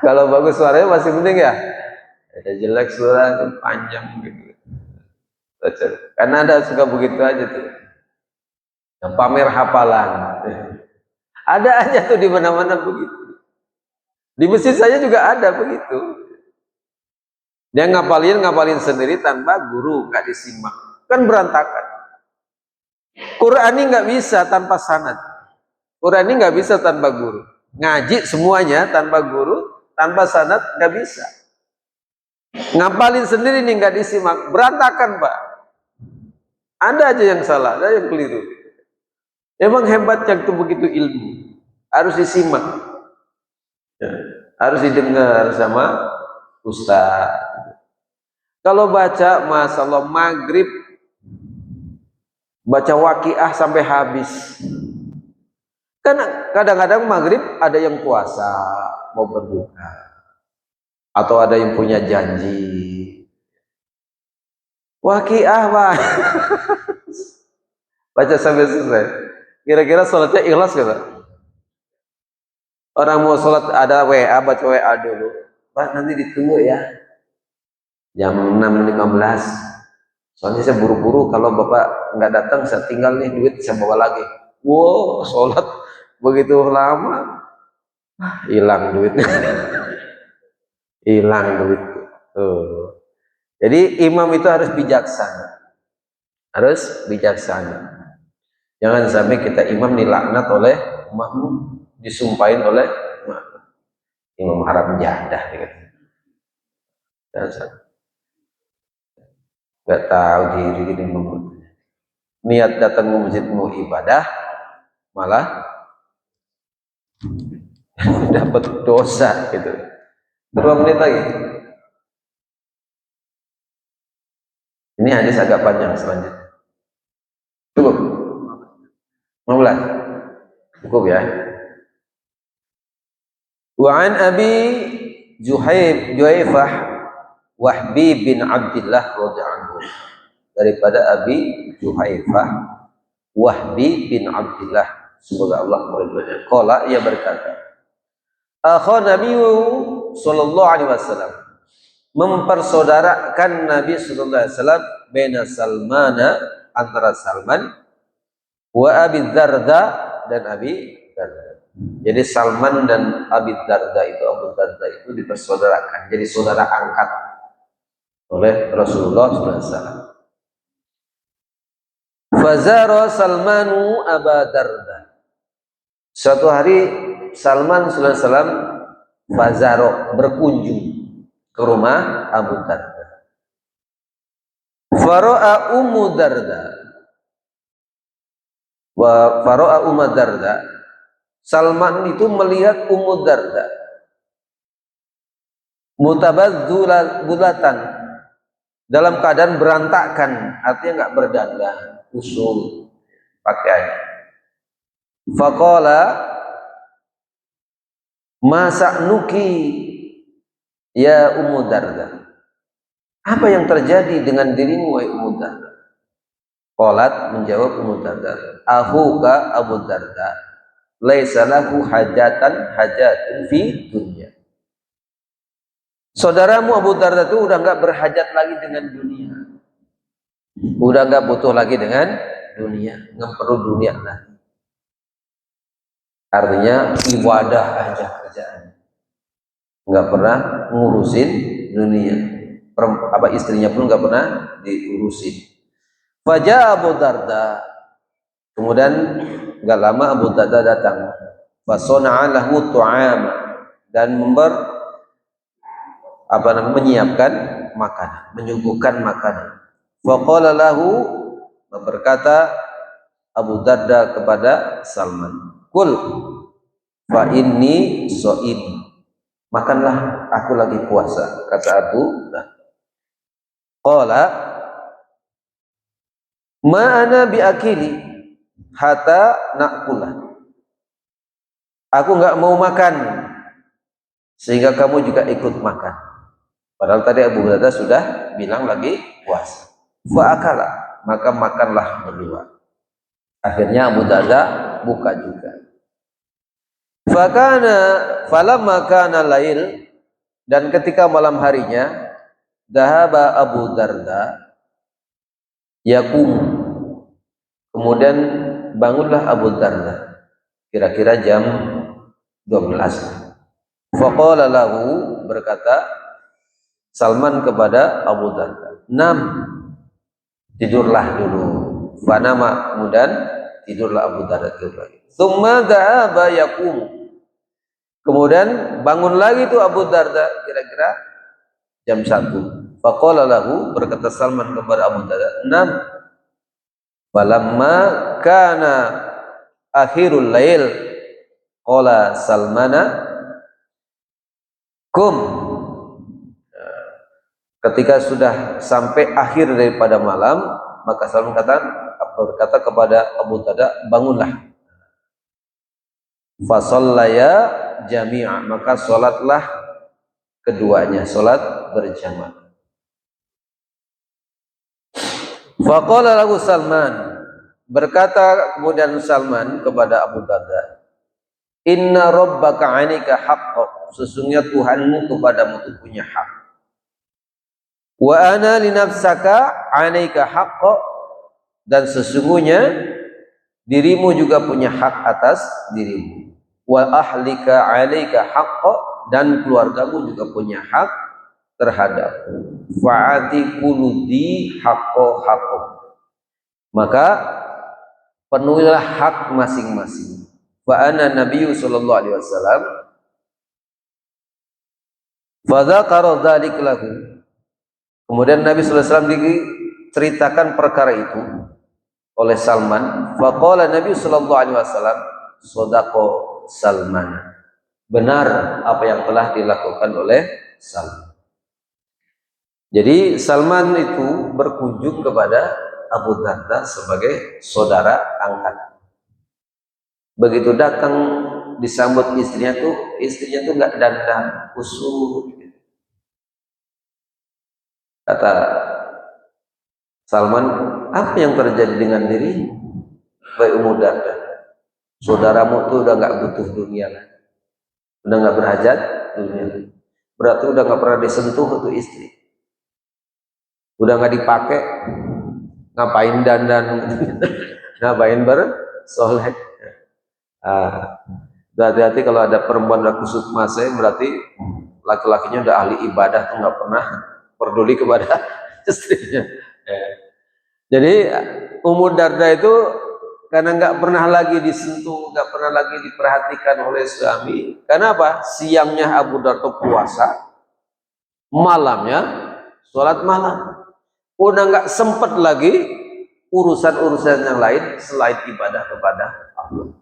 Kalau bagus suaranya masih penting ya. Ada jelek suara panjang gitu. Karena ada suka begitu aja tuh. Yang pamer hafalan. Ada aja tuh di mana-mana begitu. Di masjid saya juga ada begitu. Dia ngapalin sendiri tanpa guru, nggak disimak. Kan berantakan. Quran ini nggak bisa tanpa sanad. Quran ini nggak bisa tanpa guru. Ngaji semuanya tanpa guru, tanpa sanad nggak bisa. Ngapalin sendiri nih nggak disimak, berantakan Pak. Ada aja yang salah, ada yang keliru. Memang hebatnya itu begitu ilmu, harus disimak, ya, harus didengar sama ustaz. Kalau baca masalah maghrib, baca waqiah sampai habis. Kan kadang-kadang maghrib ada yang puasa mau berbuka, atau ada yang punya janji. Waqiah Pak. Baca sampai selesai. Kira-kira sholatnya ikhlas gak? Orang mau sholat ada WA, baca WA dulu. Pak nanti ditunggu ya. Jam 6.15. Soalnya saya buru-buru, kalau Bapak nggak datang saya tinggal nih duit saya bawa lagi. Wow, sholat begitu lama, hilang duitnya. Hilang duit. Jadi imam itu harus bijaksana. Harus bijaksana. Jangan sampai kita imam dilaknat oleh makmum, disumpahin oleh makmum. Imam haram jadah. nggak tahu diri ini niat datang ke masjid mau ibadah malah dapat dosa gitu. 2 menit lagi. Ini hadis agak panjang selanjutnya. Cukup? 15? Cukup ya. Wa an Abi Juhaifah Wahbi bin Abdullah radhiyallahu anhu. Daripada Abi Juhaifah Wahbi bin Abdullah, semoga Allah meridhoinya. Qala, ia berkata, akha Nabi sallallahu alaihi wasallam, mempersaudarakan Nabi sallallahu alaihi wasallam baina Salmana, antara Salman, wa Abi Darda, dan Abi Darda. Jadi Salman dan Abi Darda itu, Abu Darda itu dipersaudarakan, jadi saudara angkat oleh Rasulullah sallallahu alaihi wasallam. Fazara Salmanu Aba Darda. Suatu hari Salman sallallahu alaihi wasallam fazaro, berkunjung ke rumah Abu Darda. Fara'a Ummu Darda wa fara'a Ummu Darda. Salman itu melihat Ummu Darda mutabadzulatan, dalam keadaan berantakan, artinya enggak berdandan, usul pakaiannya. Faqala ma sa'nuki ya Ummu Darda, apa yang terjadi dengan dirimu wahai Ummu Darda? Qalat, menjawab Ummu Darda, ahuka Abu Darda laisa lahu hajatun fi dunya. Saudaramu Abu Darda itu udah enggak berhajat lagi dengan dunia, udah enggak butuh lagi dengan dunia, enggak perlu dunia lagi. Artinya ibadah aja kerjaan, enggak pernah ngurusin dunia. Istrinya pun enggak pernah diurusin. Faja Abu Darda, kemudian enggak lama Abu Darda datang. Fasana'a lahu tu'ama, dan menyiapkan makanan, menyuguhkan makanan. Faqala lahu, berkata Abu Darda kepada Salman, kul fa inni shaim, makanlah, aku lagi puasa, kata Abu Darda. Qala ma ana biakili hatta na'kula, aku enggak mau makan sehingga kamu juga ikut makan. Padahal tadi Abu Darda sudah bilang lagi puasa. Fa'akala, maka makanlah berdua. Akhirnya Abu Darda buka juga. Falamma kana lail, dan ketika malam harinya, dahaba Abu Darda yakum, kemudian bangunlah Abu Darda kira-kira jam 12. Faqala lahu, berkata Salman kepada Abu Darda, nam, tidurlah dulu. Fanama, kemudian tidurlah Abu Darda lagi. Tsumma dhahaba yakum, kemudian bangun lagi tuh Abu Darda kira-kira jam 1. Faqala lahu, berkata Salman kepada Abu Darda, nam. Falamma kana akhirul lail qala Salmana kum, ketika sudah sampai akhir daripada malam, maka Salman berkata kepada Abu Darda, bangunlah. Fasallaya jami'a, maka sholatlah keduanya, sholat berjamaah. Faqala lahu Salman, berkata kemudian Salman kepada Abu Darda, inna rabbaka 'alaika haqqan, sesungguhnya Tuhanmu kepadamu itu punya hak. Wa ana li nafsaka 'alaika haqqan, dan sesungguhnya dirimu juga punya hak atas dirimu. Wa ahlika 'alaika haqqan, dan keluargamu juga punya hak terhadapmu. Fa'ati kuludi haqqo, maka penuhilah hak masing-masing. Wa ana nabiyyu sallallahu alaihi wasallam fa dzakara dzalik lahu, kemudian Nabi sallallahu alaihi wasallam diceritakan perkara itu oleh Salman, faqala Nabi sallallahu alaihi wasallam, sodako Salman, benar apa yang telah dilakukan oleh Salman. Jadi Salman itu berkunjung kepada Abu Darda sebagai saudara angkat. Begitu datang disambut istrinya tuh nggak dandan, kusut. Kata Salman, apa yang terjadi dengan diri Baik Ummu Darda? Saudaramu tuh udah nggak butuh dunia lah, udah nggak berhajat dunia, berarti udah nggak pernah disentuh tuh istri, udah nggak dipakai, ngapain dandan, ngapain bersolek. Hati-hati kalau ada perempuan udah kusut masa, berarti laki-lakinya udah ahli ibadah tuh nggak pernah peduli kepada istrinya. Jadi Ummu Darda itu karena nggak pernah lagi disentuh, nggak pernah lagi diperhatikan oleh suami. Karena apa? Siangnya Abu Darda puasa, malamnya sholat malam. Udah nggak sempet lagi urusan-urusan yang lain selain ibadah kepada Allah.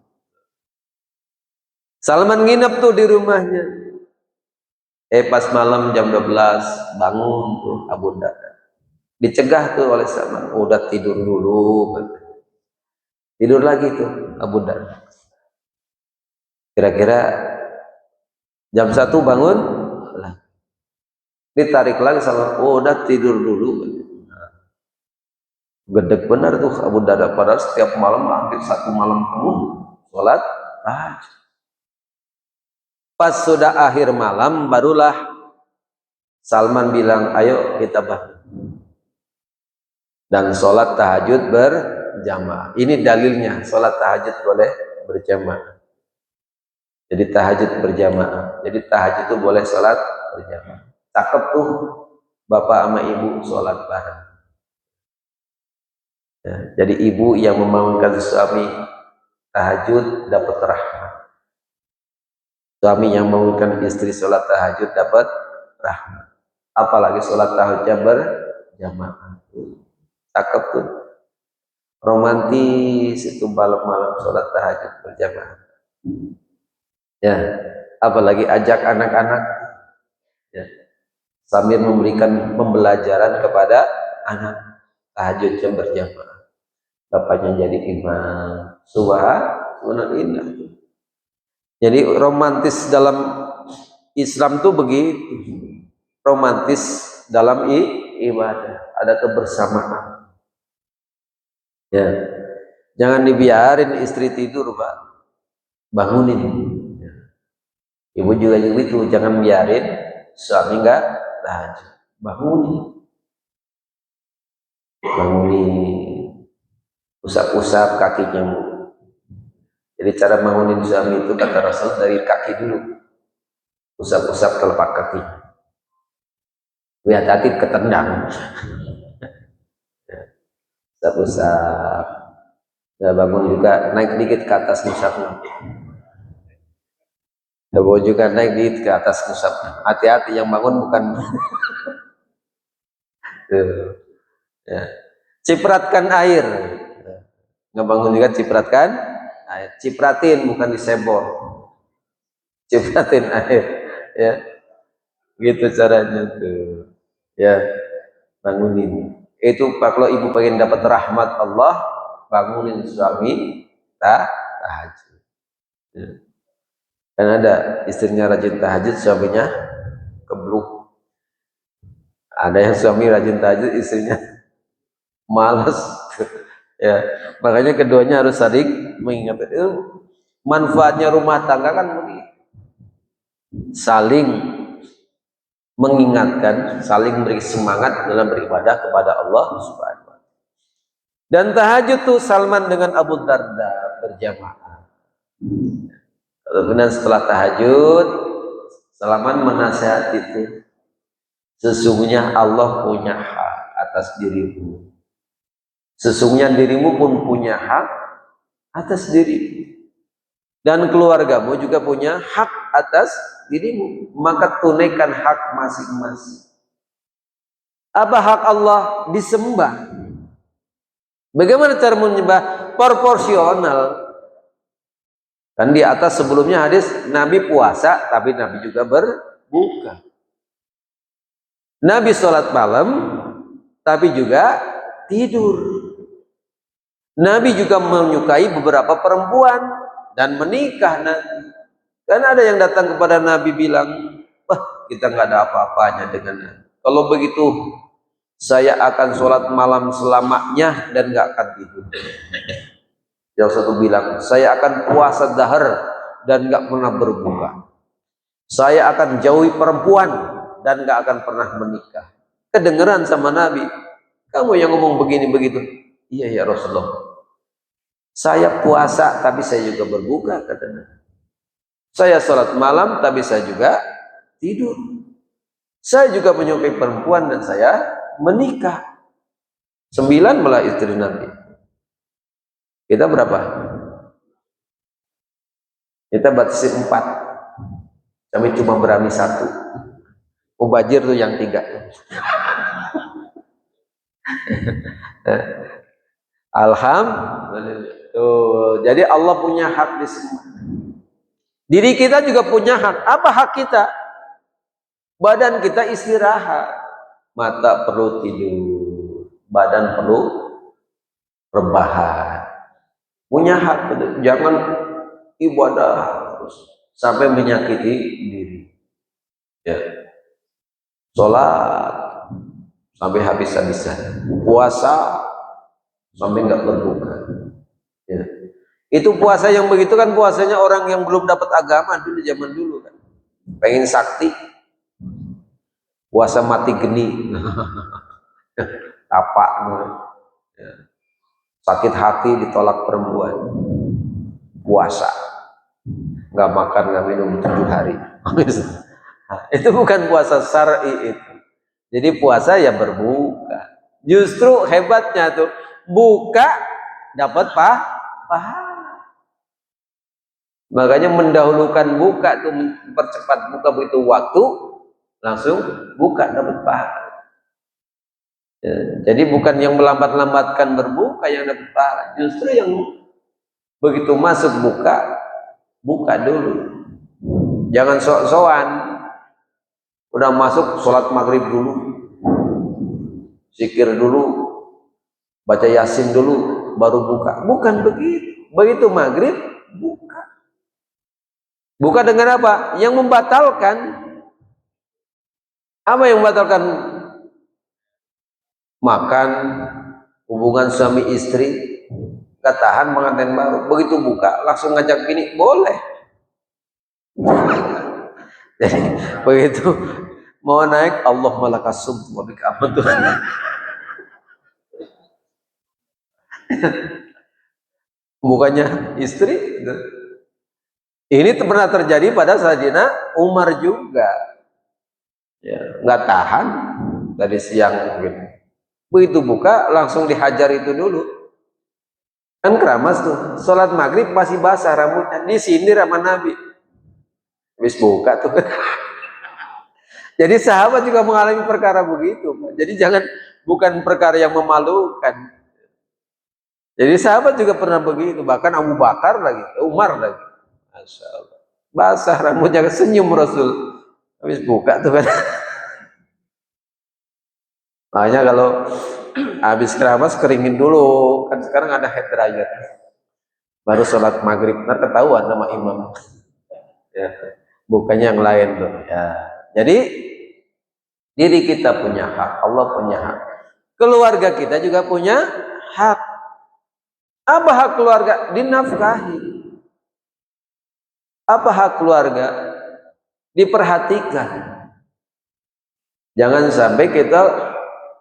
Salman nginep tuh di rumahnya. Pas malam jam 12 bangun tuh Abu Darda. Dicegah tuh oleh Salman, udah tidur dulu. Tidur lagi tuh Abu Darda. Kira-kira jam 1 bangun, ditarik lagi sama, udah tidur dulu. Gedek benar tuh Abu Darda, padahal setiap malam hampir 1 malam penuh sholat tahajud. Pas sudah akhir malam barulah Salman bilang, ayo kita bangun dan sholat tahajud berjamaah. Ini dalilnya, sholat tahajud boleh berjamaah. Jadi tahajud berjamaah. Jadi tahajud itu boleh sholat berjamaah. Cakep tuh bapak sama ibu sholat bareng. Ya, jadi ibu yang membangunkan suami tahajud dapat rahmat. Suami yang membangunkan istri sholat tahajud dapat rahmat. Apalagi sholat tahajudnya berjamaah. Cakep tuh. Romantis itu malam-malam sholat tahajud berjamaah. Ya, apalagi ajak anak-anak ya, sambil memberikan pembelajaran kepada anak, tahajudnya berjamaah. Bapaknya jadi imam, subhanallah indah. Jadi romantis dalam Islam tuh begitu, romantis dalam ibadah, ada kebersamaan. Ya, jangan dibiarin istri tidur, Pak, bangunin. Ya. Ibu juga gitu, jangan biarin suami enggak tahajud, bangunin, usap-usap kakinya. Jadi cara bangunin suami itu kata Rasul dari kaki dulu, usap-usap telapak kaki. Hati-hati ketendang. Usap-usap. Ya, bangun juga naik dikit ke atas musabnya. Bangun juga naik dikit ke atas musabnya. Hati-hati yang bangun bukan. Ya. Cipratkan air. Ngebangun juga cipratkan air. Cipratin bukan disebor. Cipratin air. Ya. Gitu caranya tuh. Ya, bangunin. Itu kalau ibu pengen dapat rahmat Allah, bangunin suami tahajud. Ya. Kan ada istrinya rajin tahajud, suaminya kebluk. Ada yang suami rajin tahajud, istrinya malas. Ya, makanya keduanya harus saling mengingatkan. Itu manfaatnya rumah tangga kan begitu. Saling mengingatkan, saling beri semangat dalam beribadah kepada Allah Subhanahu wa Ta'ala. Dan tahajud tuh Salman dengan Abu Darda berjamaah. Kemudian setelah tahajud, Salman menasihati itu, sesungguhnya Allah punya hak atas dirimu. Sesungguhnya dirimu pun punya hak atas dirimu. Dan keluargamu juga punya hak atas dirimu, maka tunaikan hak masing-masing. Apa hak Allah? Disembah. Bagaimana cara menyembah? Proporsional. Kan di atas sebelumnya hadis Nabi puasa tapi Nabi juga berbuka. Nabi sholat malam tapi juga tidur. Nabi juga menyukai beberapa perempuan dan menikah nanti. Kan ada yang datang kepada Nabi bilang, wah kita nggak ada apa-apanya dengan Nabi. Kalau begitu saya akan sholat malam selamanya dan nggak akan tidur. Yang satu bilang, saya akan puasa dahar dan nggak pernah berbuka. Saya akan jauhi perempuan dan nggak akan pernah menikah. Kedengeran sama Nabi, kamu yang ngomong begini begitu. Iya ya Rasulullah. Saya puasa tapi saya juga berbuka, kata Nabi. Saya sholat malam tapi saya juga tidur. Saya juga menyukai perempuan dan saya menikah. 9 malah istri Nabi. Kita berapa? Kita batasi 4. Kami cuma berani 1. Mubajir tuh yang 3. Alhamdulillah. Tuh, jadi Allah punya hak di semua. Diri kita juga punya hak. Apa hak kita? Badan kita istirahat. Mata perlu tidur. Badan perlu rebahan. Punya hak. Jangan ibadah terus sampai menyakiti diri. Ya. Sholat sampai habis-habisan. Puasa sampai nggak berbuka. Ya. Itu puasa yang begitu kan puasanya orang yang belum dapat agama dulu, zaman dulu kan. Pengen sakti. Puasa mati geni. Tapak. Ya. Sakit hati ditolak perempuan. Puasa. Nggak makan, nggak minum 7 hari. Itu bukan puasa syar'i itu. Jadi puasa ya berbuka. Justru hebatnya tuh buka dapat pahala. Makanya mendahulukan buka tuh, mempercepat buka begitu waktu langsung buka dapat pahala. Ya, jadi bukan yang melambat-lambatkan berbuka yang dapat pahala, justru yang begitu masuk buka dulu. Jangan sok-sokan. Udah masuk sholat maghrib dulu, zikir dulu, baca yasin dulu, baru buka. Bukan begitu. Begitu maghrib buka. Buka dengan apa? Yang membatalkan. Apa yang membatalkan? Makan, hubungan suami istri, gak tahan pengantin baru. Begitu buka, langsung ngajak bini, boleh. Jadi begitu mau naik, Allah malakasum wabika aman Tuhan. Bukannya istri. Ini pernah terjadi pada Sayyidina Umar juga. Ya, nggak tahan tadi siang gitu. Begitu buka langsung dihajar itu dulu. Kan keramas tuh. Sholat maghrib masih basah rambutnya, disindir sama Nabi. Habis buka tuh. Jadi sahabat juga mengalami perkara begitu. Jadi bukan perkara yang memalukan. Jadi sahabat juga pernah begitu. Bahkan Abu Bakar lagi, Umar lagi. Masya Allah. Basah rambutnya, senyum Rasul. Habis buka tuh kan. Makanya kalau habis keramas keringin dulu. Kan sekarang ada hair dryer. Baru sholat maghrib. Ntar ketahuan sama imam. Ya. Bukannya yang lain tuh. Ya. Jadi diri kita punya hak. Allah punya hak. Keluarga kita juga punya hak. Apa hak keluarga? Dinafkahi. Apa hak keluarga? Diperhatikan. Jangan sampai kita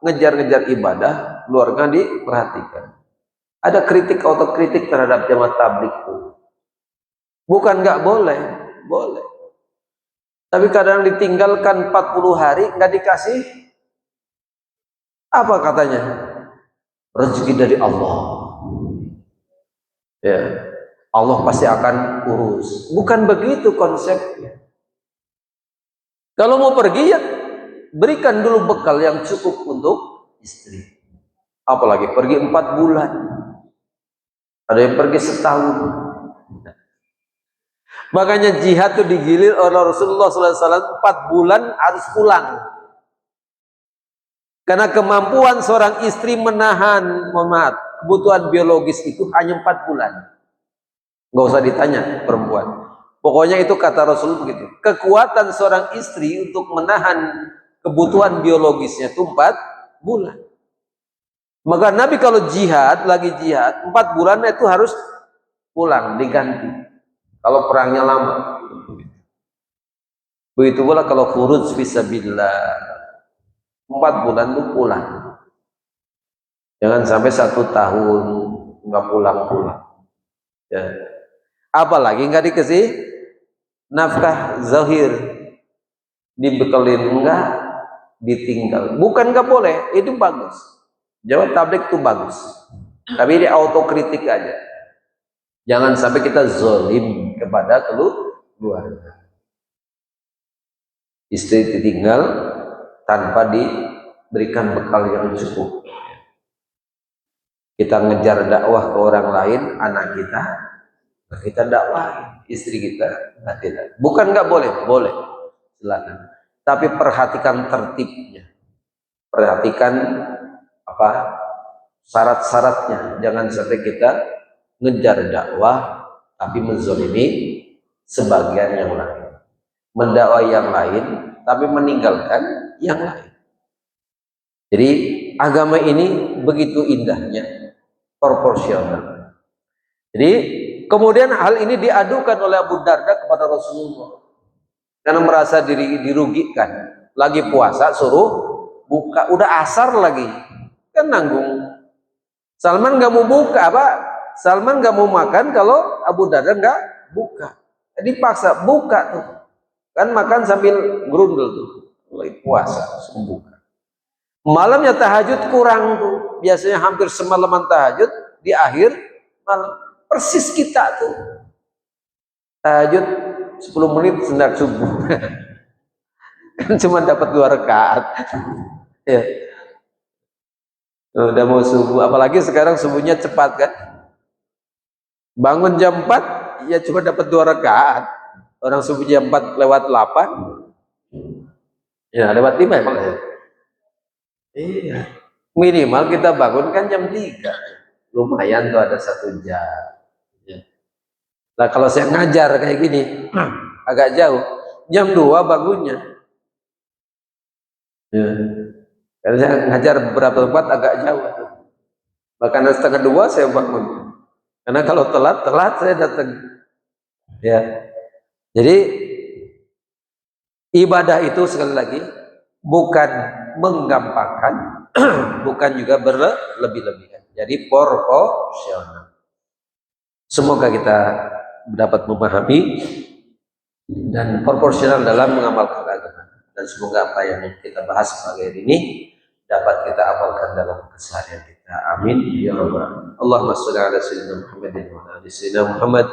ngejar-ngejar ibadah, keluarga diperhatikan. Ada kritik otokritik terhadap jamaah tabligh itu. Bukan nggak boleh, boleh. Tapi kadang ditinggalkan 40 hari nggak dikasih. Apa katanya? Rezeki dari Allah. Ya, Allah pasti akan urus. Bukan begitu konsepnya. Kalau mau pergi ya berikan dulu bekal yang cukup untuk istri. apalagi pergi 4 bulan, ada yang pergi setahun. Makanya jihad itu digilir oleh Rasulullah SAW 4 bulan harus pulang. Karena kemampuan seorang istri menahan, kebutuhan biologis itu hanya 4 bulan. Nggak usah ditanya perempuan. Pokoknya itu kata Rasul begitu. Kekuatan seorang istri untuk menahan kebutuhan biologisnya itu 4 bulan. Maka Nabi kalau jihad, lagi jihad, 4 bulan itu harus pulang, diganti. Kalau perangnya lama. Begitu pula kalau furuj fisabilillah, 4 bulan itu pulang. Jangan sampai 1 tahun nggak pulang-pulang. Ya. Apalagi nggak dikasih nafkah zahir, dibekelin enggak, ditinggal. Bukan nggak boleh, itu bagus. Jawab tablik itu bagus. Tapi ini autokritik aja. Jangan sampai kita zolim kepada keluarga. Istri ditinggal tanpa diberikan bekal yang cukup. Kita ngejar dakwah ke orang lain, anak kita dakwahin, istri kita tidak. Bukan nggak boleh, boleh, silakan. Tapi perhatikan tertibnya, perhatikan syarat-syaratnya. Jangan sampai kita ngejar dakwah tapi menzalimi sebagian yang lain, mendakwah yang lain tapi meninggalkan yang lain. Jadi agama ini begitu indahnya, proporsional. Jadi kemudian hal ini diadukan oleh Abu Darda kepada Rasulullah karena merasa diri dirugikan. Lagi puasa suruh buka, udah asar lagi, kan nanggung. Salman nggak mau buka Salman nggak mau makan kalau Abu Darda nggak buka. Jadi paksa buka tuh, kan makan sambil gerundel tuh, lagi puasa langsung buka. Malamnya tahajud kurang tuh, biasanya hampir semalaman tahajud, di akhir malam persis kita tuh tahajud 10 menit sendak subuh. Kan cuma dapat 2 rakaat. Ya. Udah mau subuh, apalagi sekarang subuhnya cepat kan. Bangun jam 4 ya cuma dapat 2 rakaat. Orang subuh jam 4 lewat 8. Ya lewat 5 emang ya. Iya. Minimal kita bangun kan jam 3. Lumayan tuh ada 1 jam. Ya. Nah kalau saya ngajar kayak gini agak jauh, jam 2 bangunnya. Ya. Karena saya ngajar beberapa tempat agak jauh tuh. Bahkan 1:30 saya bangun. Karena kalau telat saya datang. Ya. Jadi ibadah itu sekali lagi bukan menggampangkan, bukan juga berlebih-lebihan. Jadi proporsional. Semoga kita dapat memahami dan proporsional dalam mengamalkan agama. Dan semoga apa yang kita bahas pagi hari ini dapat kita amalkan dalam keseharian kita. Amin ya rabbal. Allahumma shalli ala sayyidina Muhammadin wa ala ali sayyidina Muhammad.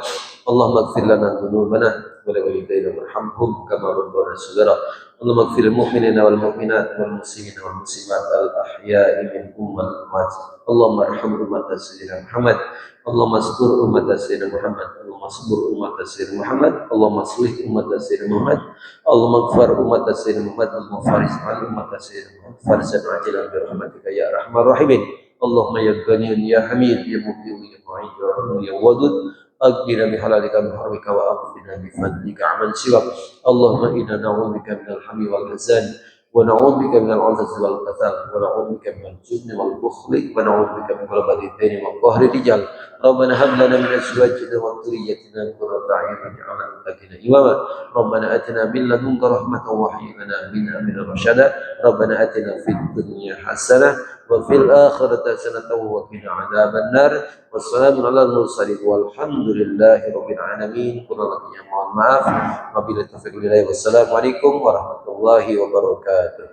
Allahumma ighfir lana dhunubana wa li walidayna warhamhum kama rabbana shaghira. Allahumma ighfir lil mu'minina wal mu'minat wal muslimina wal muslimat al ahya'i minhum wal amwat. Allahumma arham ummat sayyidina Muhammad. Allahumma astur ummat sayyidina Muhammad. Allahumma asbur ummat sayyidina Muhammad. Allahumma aslih ummat sayyidina Muhammad. Allahumma ighfir ummat sayyidina Muhammad. Allahumma faris an ummat sayyidina Muhammad. Farisan ajilan bi rahmatika ya arhamar rahimin. Allahumma ya Ghaniyun ya Hamid ya Mughni ya Mu'id ya Rahim ya Wadud. أغننا بحلالك من حرمك وأغننا بفضلك عمن سواك. اللهم إنا نعوذ بك من الهم والحزن ونعوذ بك من العجز والكسل ونعوذ بك من الجبن والبخل ونعوذ بك من غلبة الدين وقهر الرجال. ربنا هب لنا من أزواجنا وذريتنا قرة أعين واجعلنا للمتقين إماما. ربنا آتنا من لدنك رحمة وهيئ لنا من أمرنا رشدا. ربنا آتنا في الدنيا حسنة وفي الآخرة حسنة وقنا عذاب النار. والسلام على المرسلين والحمد لله رب العالمين. Kurang lebihnya mohon maaf. Wabillahi taufiq wal hidayah. Wassalamualaikum warahmatullahi wabarakatuh.